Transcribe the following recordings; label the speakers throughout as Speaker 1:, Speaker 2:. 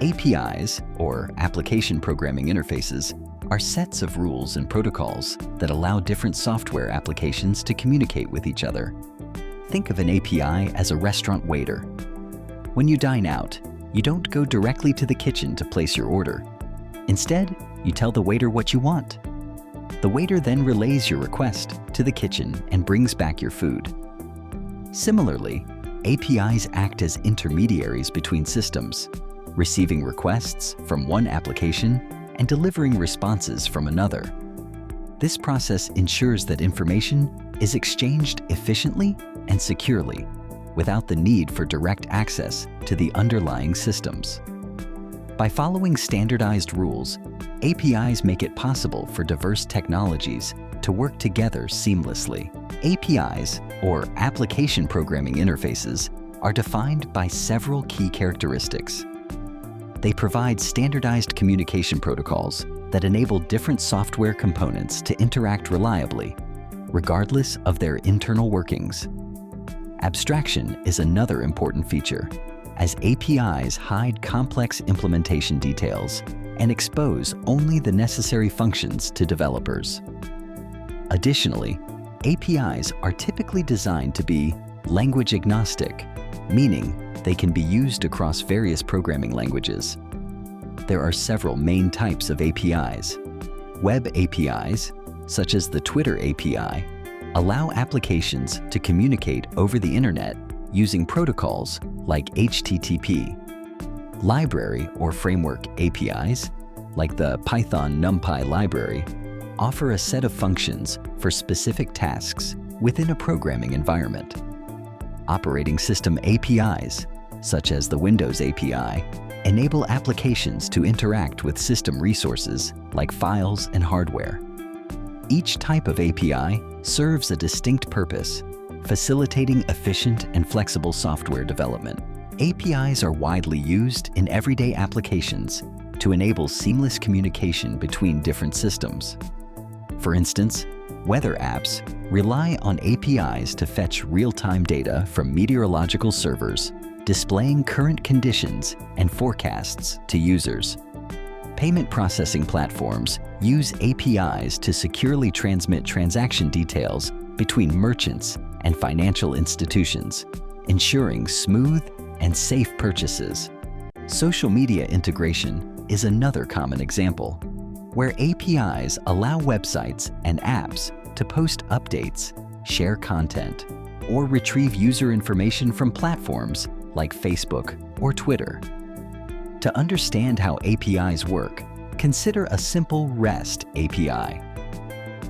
Speaker 1: APIs, or application programming interfaces, are sets of rules and protocols that allow different software applications to communicate with each other. Think of an API as a restaurant waiter. When you dine out, you don't go directly to the kitchen to place your order. Instead, you tell the waiter what you want. The waiter then relays your request to the kitchen and brings back your food. Similarly, APIs act as intermediaries between systems, receiving requests from one application and delivering responses from another. This process ensures that information is exchanged efficiently and securely, without the need for direct access to the underlying systems. By following standardized rules, APIs make it possible for diverse technologies to work together seamlessly. APIs, or application programming interfaces, are defined by several key characteristics. They provide standardized communication protocols that enable different software components to interact reliably, regardless of their internal workings. Abstraction is another important feature, as APIs hide complex implementation details and expose only the necessary functions to developers. Additionally, APIs are typically designed to be language agnostic, meaning they can be used across various programming languages. There are several main types of APIs. Web APIs, such as the Twitter API, allow applications to communicate over the internet using protocols like HTTP. Library or framework APIs, like the Python NumPy library, offer a set of functions for specific tasks within a programming environment. Operating system APIs, such as the Windows API, enable applications to interact with system resources like files and hardware. Each type of API serves a distinct purpose, facilitating efficient and flexible software development. APIs are widely used in everyday applications to enable seamless communication between different systems. For instance, weather apps rely on APIs to fetch real-time data from meteorological servers, displaying current conditions and forecasts to users. Payment processing platforms use APIs to securely transmit transaction details between merchants and financial institutions, ensuring smooth and safe purchases. Social media integration is another common example, where APIs allow websites and apps to post updates, share content, or retrieve user information from platforms like Facebook or Twitter. To understand how APIs work, consider a simple REST API.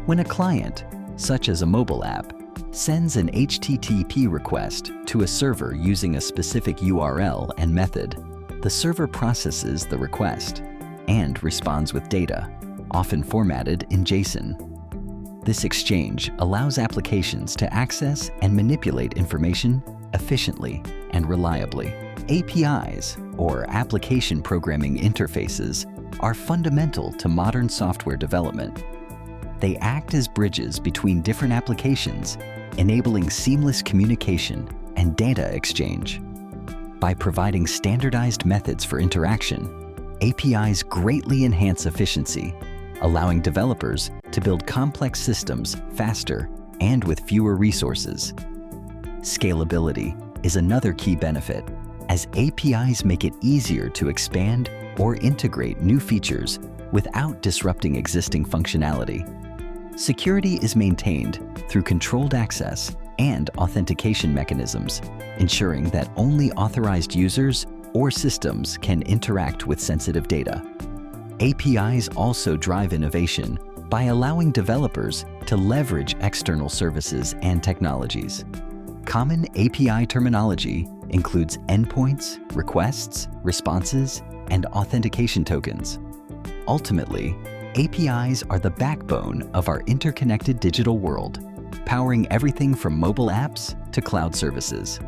Speaker 1: When a client, such as a mobile app, sends an HTTP request to a server using a specific URL and method, the server processes the request and responds with data, often formatted in JSON. This exchange allows applications to access and manipulate information efficiently and reliably. APIs, or application programming interfaces, are fundamental to modern software development. They act as bridges between different applications, enabling seamless communication and data exchange. By providing standardized methods for interaction, APIs greatly enhance efficiency, allowing developers to build complex systems faster and with fewer resources. Scalability is another key benefit, as APIs make it easier to expand or integrate new features without disrupting existing functionality. Security is maintained through controlled access and authentication mechanisms, ensuring that only authorized users or systems can interact with sensitive data. APIs also drive innovation by allowing developers to leverage external services and technologies. Common API terminology includes endpoints, requests, responses, and authentication tokens. Ultimately, APIs are the backbone of our interconnected digital world, powering everything from mobile apps to cloud services.